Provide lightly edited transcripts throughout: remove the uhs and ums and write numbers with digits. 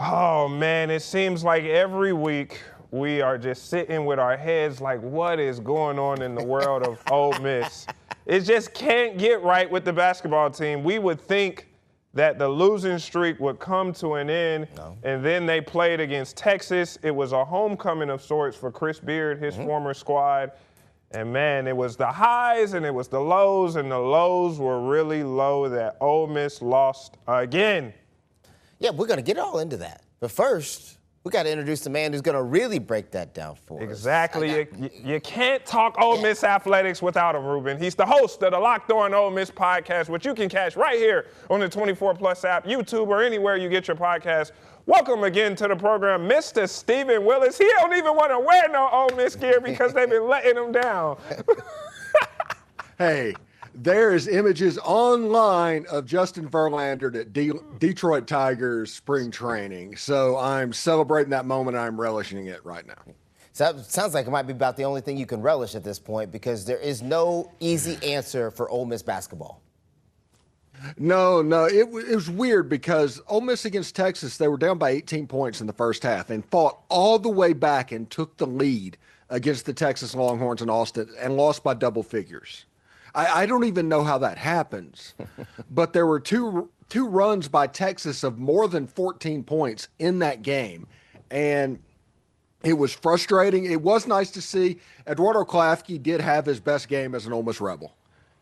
Oh, man, it seems like every week we are just sitting with our heads like, what is going on in the world of Ole Miss? It just can't get right with the basketball team. We would think that the losing streak would come to an end, and then they played against Texas. It was a homecoming of sorts for Chris Beard, his former squad. And, man, it was the highs and it was the lows, and the lows were really low that Ole Miss lost again. Yeah, we're going to get all into that. But first, we got to introduce the man who's going to really break that down for us. Exactly. You can't talk Ole Miss athletics without him, Ruben. He's the host of the LockedOn Ole Miss podcast, which you can catch right here on the 24 Plus app, YouTube, or anywhere you get your podcast. Welcome again to the program, Mr. Stephen Willis. He don't even want to wear no Ole Miss gear because they've been letting him down. Hey, there's images online of Justin Verlander at Detroit Tigers spring training. So I'm celebrating that moment. I'm relishing it right now. So that sounds like it might be about the only thing you can relish at this point, because there is no easy answer for Ole Miss basketball. No, it was weird because Ole Miss against Texas, they were down by 18 points in the first half and fought all the way back and took the lead against the Texas Longhorns in Austin and lost by double figures. I don't even know how that happens, but there were two runs by Texas of more than 14 points in that game, and it was frustrating. It was nice to see. Eduardo Klafke did have his best game as an Ole Miss Rebel,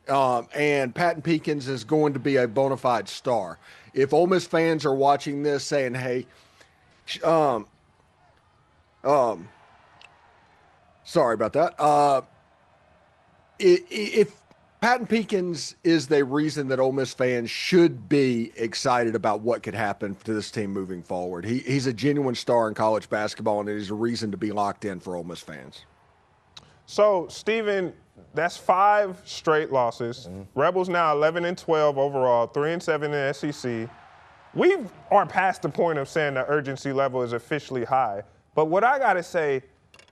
and Patton Peekins is going to be a bona fide star. If Ole Miss fans are watching this saying, hey, sorry about that. If Patton Peekins is the reason that Ole Miss fans should be excited about what could happen to this team moving forward. He's a genuine star in college basketball, and it is a reason to be locked in for Ole Miss fans. So, Stephen, that's 5 straight losses. Rebels now 11-12 overall, 3-7 in the SEC. We are past the point of saying the urgency level is officially high. But what I got to say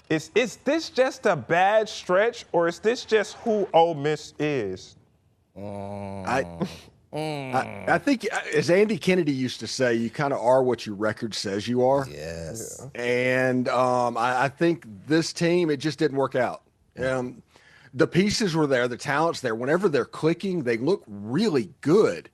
is this just a bad stretch, or is this just who Ole Miss is? I think, as Andy Kennedy used to say, you kind of are what your record says you are. Yes. Yeah. And I think this team, it just didn't work out. The pieces were there, the talent's there. Whenever they're clicking, they look really good.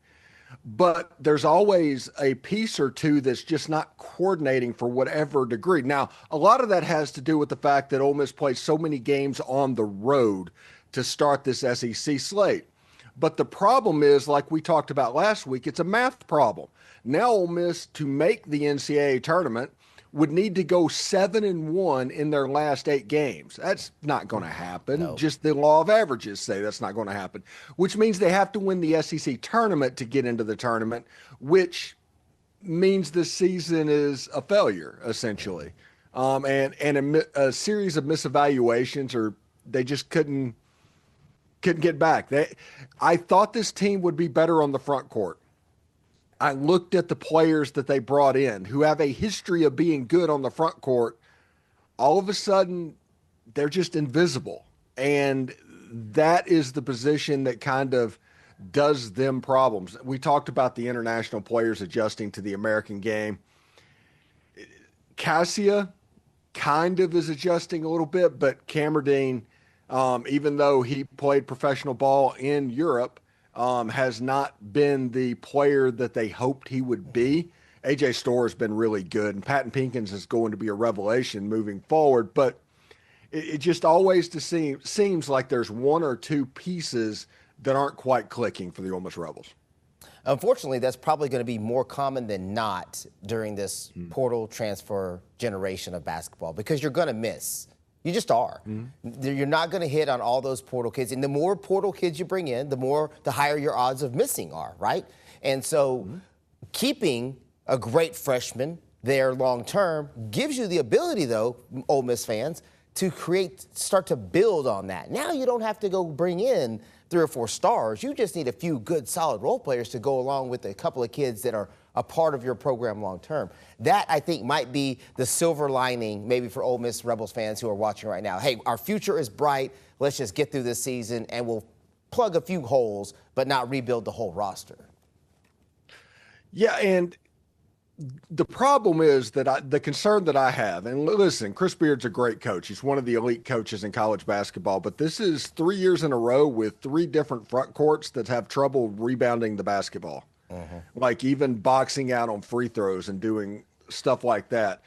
But there's always a piece or two that's just not coordinating for whatever degree. Now, a lot of that has to do with the fact that Ole Miss plays so many games on the road to start this SEC slate. But the problem is, like we talked about last week, it's a math problem. Now Ole Miss, to make the NCAA tournament, would need to go 7-1 in their last 8 games. That's not going to happen. No. Just the law of averages say that's not going to happen, which means they have to win the SEC tournament to get into the tournament, which means the season is a failure, essentially. And a series of misevaluations, or they just couldn't get back. I thought this team would be better on the front court. I looked at the players that they brought in who have a history of being good on the front court. All of a sudden, they're just invisible. And that is the position that kind of does them problems. We talked about the international players adjusting to the American game. Cassia kind of is adjusting a little bit, but Camerdine, even though he played professional ball in Europe, has not been the player that they hoped he would be. A.J. Storr has been really good, and Patton Peekins is going to be a revelation moving forward. But it just always seems like there's one or two pieces that aren't quite clicking for the Ole Miss Rebels. Unfortunately, that's probably going to be more common than not during this portal transfer generation of basketball, because you're going to miss. You just are. You're not going to hit on all those portal kids. And the more portal kids you bring in, the higher your odds of missing are, right? And so keeping a great freshman there long term gives you the ability, though, Ole Miss fans, to start to build on that. Now you don't have to go bring in 3 or 4 stars. You just need a few good, solid role players to go along with a couple of kids that are a part of your program long term. That, I think, might be the silver lining maybe for Ole Miss Rebels fans who are watching right now. Hey, our future is bright. Let's just get through this season, and we'll plug a few holes but not rebuild the whole roster. Yeah, and The problem is that the concern that I have, and listen, Chris Beard's a great coach. He's one of the elite coaches in college basketball, but this is 3 years in a row with 3 different front courts that have trouble rebounding the basketball. Like even boxing out on free throws and doing stuff like that.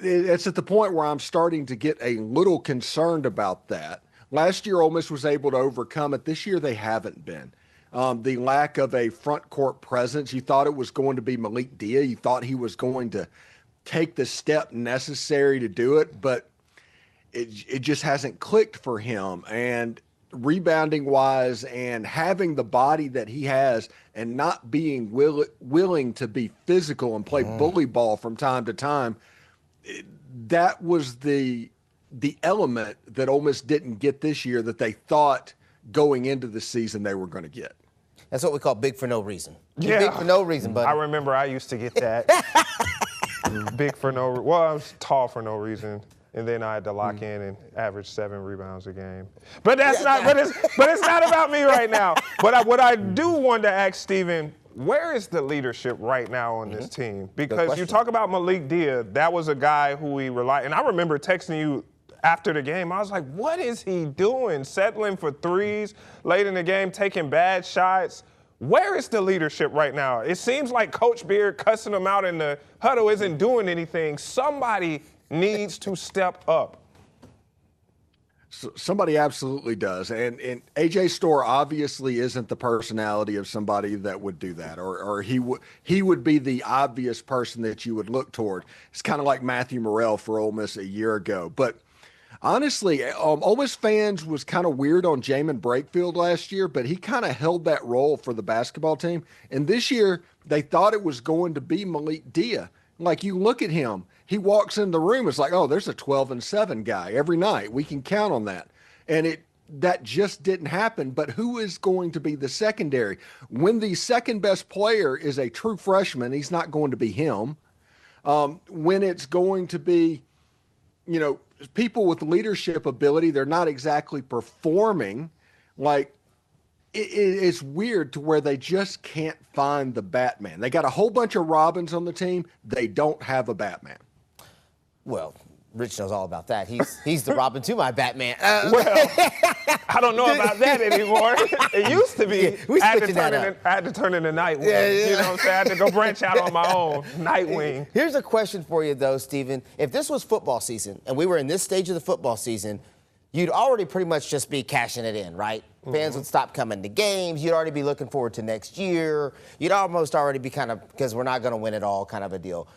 It's at the point where I'm starting to get a little concerned about that. Last year, Ole Miss was able to overcome it. This year, they haven't been. The lack of a front court presence. You thought it was going to be Malik Dia. You thought he was going to take the step necessary to do it, but it just hasn't clicked for him. And rebounding wise and having the body that he has and not being willing to be physical and play bully ball from time to time, that was the element that Ole Miss didn't get this year that they thought going into the season they were going to get. That's what we call big for no reason. Yeah. Big for no reason, buddy. I remember I used to get that. Big for no reason. Well, I was tall for no reason. And then I had to lock in and average 7 rebounds a game. But that's not. But it's not about me right now. But what I do want to ask Steven, where is the leadership right now on this team? Because you talk about Malik Dia, that was a guy who we relied. And I remember texting you after the game. I was like, what is he doing? Settling for threes late in the game, taking bad shots. Where is the leadership right now? It seems like Coach Beard cussing him out in the huddle isn't doing anything. Somebody needs to step up. So somebody absolutely does. And AJ Storr obviously isn't the personality of somebody that would do that, or he would be the obvious person that you would look toward. It's kind of like Matthew Morrell for Ole Miss a year ago. But honestly, Ole Miss fans was kind of weird on Jamin Brakefield last year, but he kind of held that role for the basketball team. And this year, they thought it was going to be Malik Dia. Like, you look at him, he walks in the room, it's like, oh, there's a 12-7 guy every night. We can count on that. And that just didn't happen. But who is going to be the secondary? When the second best player is a true freshman, he's not going to be him. When it's going to be, people with leadership ability, they're not exactly performing. Like, it's weird to where they just can't find the Batman. They got a whole bunch of Robins on the team. They don't have a Batman. Well, Rich knows all about that. He's the Robin to my Batman. Well, I don't know about that anymore. It used to be. We I had to turn into Nightwing. You know what I'm saying? I had to go branch out on my own. Nightwing. Here's a question for you, though, Steven. If this was football season and we were in this stage of the football season, you'd already pretty much just be cashing it in, right? Fans would stop coming to games. You'd already be looking forward to next year. You'd almost already be kind of, because we're not going to win it all, kind of a deal.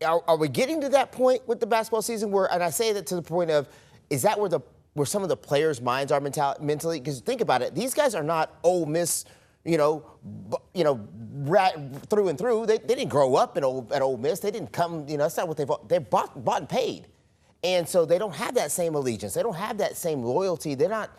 Are we getting to that point with the basketball season where, and I say that to the point of, is that where some of the players' minds are mentally? Because think about it, these guys are not Ole Miss, through and through. They didn't grow up at Ole Miss. They didn't come, that's not what they bought and paid. And so they don't have that same allegiance. They don't have that same loyalty. They're not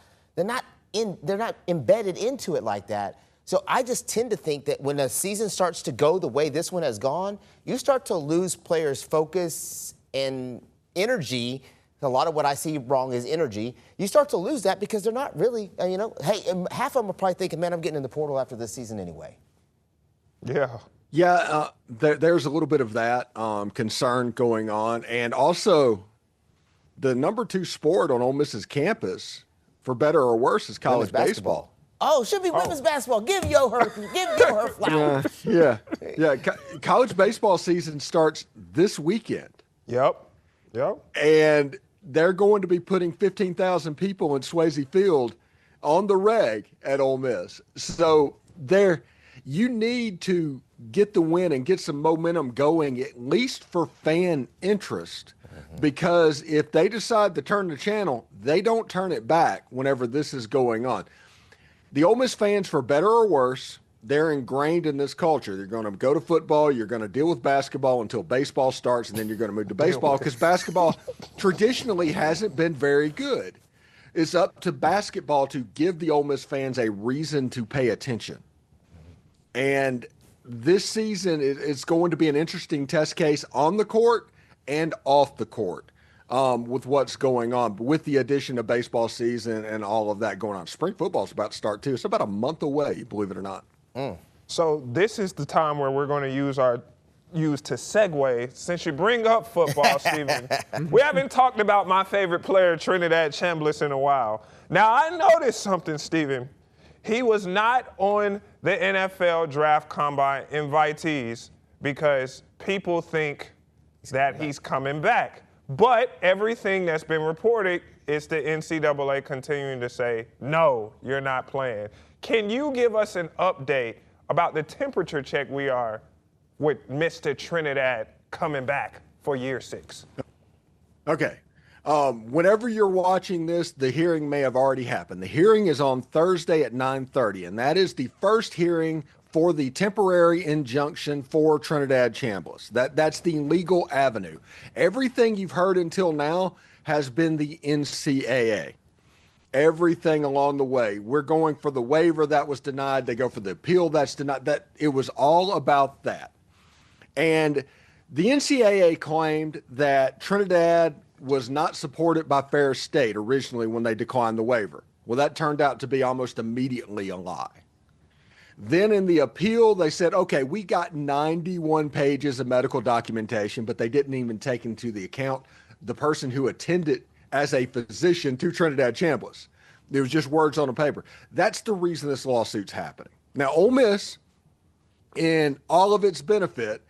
embedded into it like that. So I just tend to think that when a season starts to go the way this one has gone, you start to lose players' focus and energy. A lot of what I see wrong is energy. You start to lose that because they're not really, half of them are probably thinking, man, I'm getting in the portal after this season anyway. Yeah. Yeah, there's a little bit of that concern going on. And also, the number 2 sport on Ole Miss's campus, for better or worse, is college baseball. Oh, should be women's basketball. Give yo her flowers. Yeah. College baseball season starts this weekend. Yep. And they're going to be putting 15,000 people in Swayze Field on the reg at Ole Miss. So you need to get the win and get some momentum going, at least for fan interest. Because if they decide to turn the channel, they don't turn it back whenever this is going on. The Ole Miss fans, for better or worse, they're ingrained in this culture. You're going to go to football, you're going to deal with basketball until baseball starts, and then you're going to move to baseball because basketball traditionally hasn't been very good. It's up to basketball to give the Ole Miss fans a reason to pay attention. And this season, it's going to be an interesting test case on the court and off the court. With what's going on, with the addition of baseball season and all of that going on. Spring football is about to start, too. It's about a month away, believe it or not. So this is the time where we're going to use our use to segue, since you bring up football, Stephen, we haven't talked about my favorite player, Trinidad Chambliss, in a while. Now, I noticed something, Stephen. He was not on the NFL Draft Combine invitees because people think that he's coming back. But everything that's been reported is the NCAA continuing to say, no, you're not playing. Can you give us an update about the temperature check we are with Mr. Trinidad coming back for year 6? Okay. Whenever you're watching this, the hearing may have already happened. The hearing is on Thursday at 9:30, and that is the first hearing for the temporary injunction for Trinidad Chambliss. That's the legal avenue. Everything you've heard until now has been the NCAA. Everything along the way. We're going for the waiver that was denied. They go for the appeal that's denied. That it was all about that. And the NCAA claimed that Trinidad was not supported by Fair State originally when they declined the waiver. Well, that turned out to be almost immediately a lie. Then in the appeal, they said, okay, we got 91 pages of medical documentation, but they didn't even take into the account the person who attended as a physician to Trinidad Chambliss. It was just words on a paper. That's the reason this lawsuit's happening. Now, Ole Miss, in all of its benefit,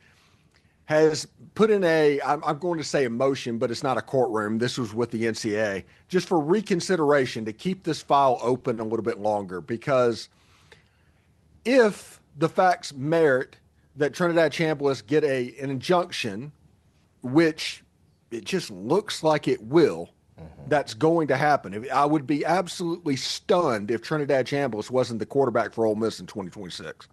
has put in I'm going to say a motion, but it's not a courtroom. This was with the NCAA, just for reconsideration to keep this file open a little bit longer, because if the facts merit that Trinidad Chambliss get an injunction, which it just looks like it will, that's going to happen. I would be absolutely stunned if Trinidad Chambliss wasn't the quarterback for Ole Miss in 2026.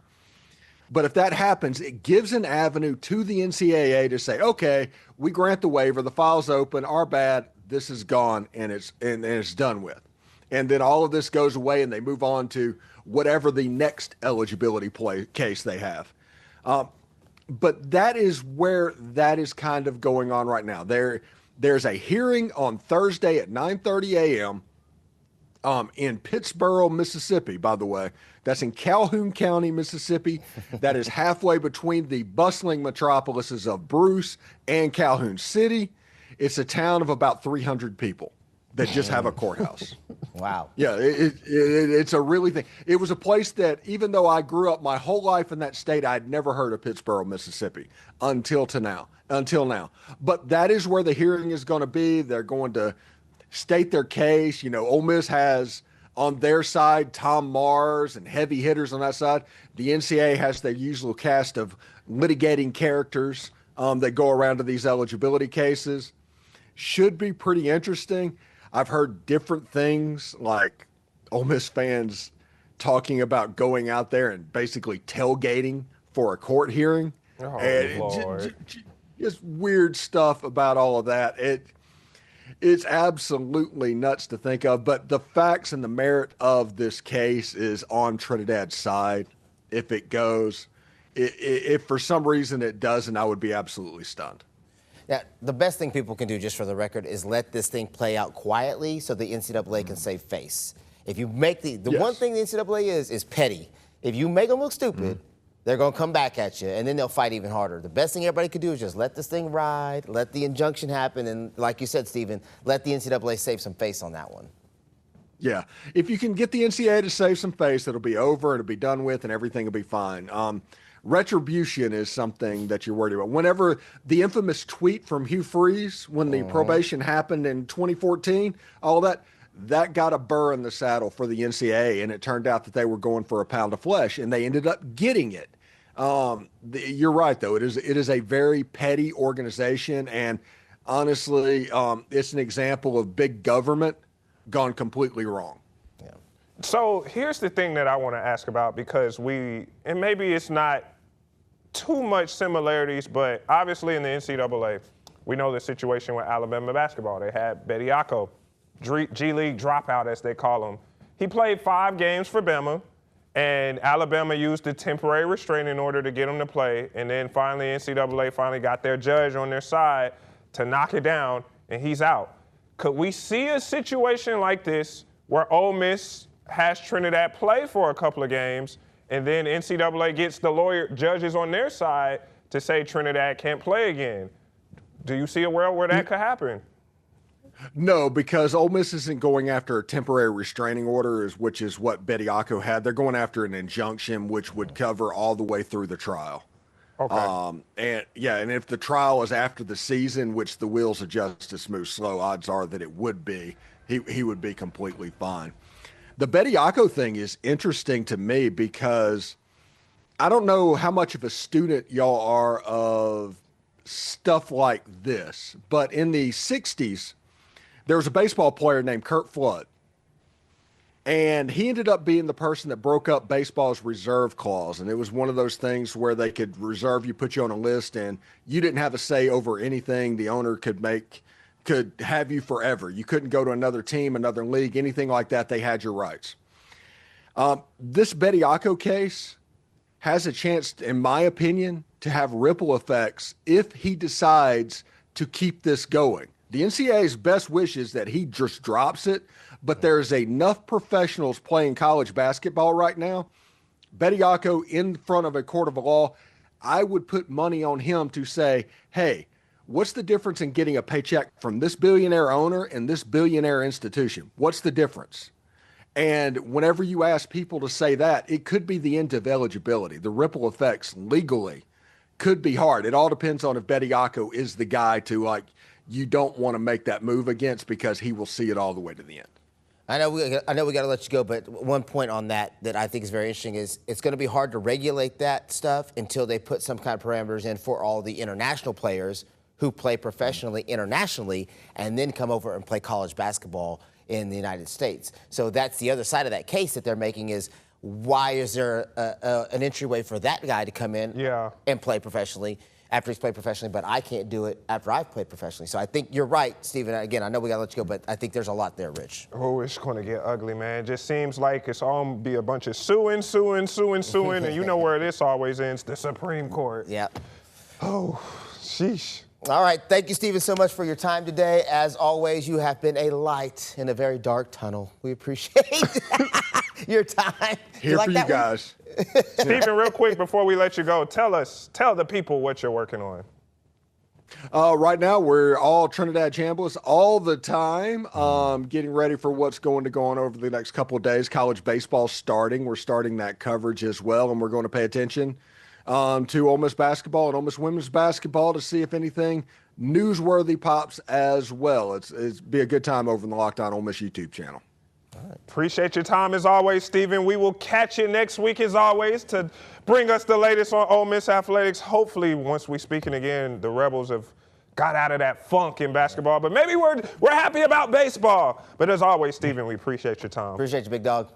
But if that happens, it gives an avenue to the NCAA to say, okay, we grant the waiver, the file's open, our bad, this is gone, and it's done with. And then all of this goes away and they move on to whatever the next eligibility case they have. But that is where that is kind of going on right now. There's a hearing on Thursday at 9:30 a.m. In Pittsboro, Mississippi, by the way. That's in Calhoun County, Mississippi. That is halfway between the bustling metropolises of Bruce and Calhoun City. It's a town of about 300 people that just have a courthouse. Wow. Yeah, it's a really thing. It was a place that, even though I grew up my whole life in that state, I'd never heard of Pittsboro, Mississippi until now. But that is where the hearing is going to be. They're going to state their case. You know, Ole Miss has on their side Tom Mars and heavy hitters on that side. The NCAA has their usual cast of litigating characters that go around to these eligibility cases. Should be pretty interesting. I've heard different things, like Ole Miss fans talking about going out there and basically tailgating for a court hearing. Oh, and Lord. Just weird stuff about all of that. It's absolutely nuts to think of, but the facts and the merit of this case is on Trinidad's side. If it goes, if for some reason it doesn't, I would be absolutely stunned. Now, the best thing people can do, just for the record, is let this thing play out quietly so the NCAA can save face. If you make the Yes. one thing the NCAA is petty. If you make them look stupid, they're going to come back at you, and then they'll fight even harder. The best thing everybody could do is just let this thing ride, let the injunction happen, and like you said, Stephen, let the NCAA save some face on that one. Yeah. If you can get the NCAA to save some face, it'll be over, it'll be done with, and everything will be fine. Retribution is something that you're worried about. Whenever the infamous tweet from Hugh Freeze, when the probation happened in 2014, all that got a burr in the saddle for the NCAA, and it turned out that they were going for a pound of flesh, and they ended up getting it. You're right, though. It is a very petty organization, and honestly, it's an example of big government gone completely wrong. Yeah. So here's the thing that I want to ask about, because and maybe it's not too much similarities, but obviously in the NCAA, we know the situation with Alabama basketball. They had Bediako, G League dropout, as they call him. He played 5 games for Bama, and Alabama used a temporary restraining order to get him to play, and then finally NCAA finally got their judge on their side to knock it down, and he's out. Could we see a situation like this where Ole Miss has Trinidad play for a couple of games, and then NCAA gets the judges on their side to say Trinidad can't play again. Do you see a world where that could happen? No, because Ole Miss isn't going after a temporary restraining order, which is what Bediako had. They're going after an injunction, which would cover all the way through the trial. Okay. And if the trial is after the season, which the wheels of justice move slow, odds are that it would be, he would be completely fine. The Bediako thing is interesting to me because I don't know how much of a student y'all are of stuff like this, but in the 60s, there was a baseball player named Curt Flood, and he ended up being the person that broke up baseball's reserve clause. And it was one of those things where they could reserve you, put you on a list, and you didn't have a say over anything. The owner could have you forever. You couldn't go to another team, another league, anything like that. They had your rights. This Bediako case has a chance, in my opinion, to have ripple effects if he decides to keep this going. The NCAA's best wish is that he just drops it, but there's enough professionals playing college basketball right now. Bediako in front of a court of law, I would put money on him to say, hey, what's the difference in getting a paycheck from this billionaire owner and this billionaire institution? What's the difference? And whenever you ask people to say that, it could be the end of eligibility. The ripple effects legally could be hard. It all depends on if Bediako is the guy to you don't want to make that move against, because he will see it all the way to the end. I know we got to let you go, but one point on that I think is very interesting is it's going to be hard to regulate that stuff until they put some kind of parameters in for all the international players who play professionally internationally and then come over and play college basketball in the United States. So that's the other side of that case that they're making is, why is there an entryway for that guy to come in and play professionally after he's played professionally, but I can't do it after I've played professionally? So I think you're right, Stephen. Again, I know we got to let you go, but I think there's a lot there, Rich. Oh, it's going to get ugly, man. It just seems like it's all going to be a bunch of suing, and you know where this always ends, the Supreme Court. Yeah. Oh, sheesh. All right. Thank you, Stephen, so much for your time today. As always, you have been a light in a very dark tunnel. We appreciate your time. Here for you guys. Stephen, real quick before we let you go, tell the people what you're working on. Right now, we're all Trinidad Chambliss all the time, getting ready for what's going to go on over the next couple of days. College baseball starting. We're starting that coverage as well, and we're going to pay attention to Ole Miss basketball and Ole Miss women's basketball to see if anything newsworthy pops as well. It's be a good time over in the LockedOn Ole Miss YouTube channel. All right. Appreciate your time as always, Stephen. We will catch you next week as always to bring us the latest on Ole Miss athletics. Hopefully, once we speaking again, the Rebels have got out of that funk in basketball. But maybe we're happy about baseball. But as always, Stephen, we appreciate your time. Appreciate you, big dog.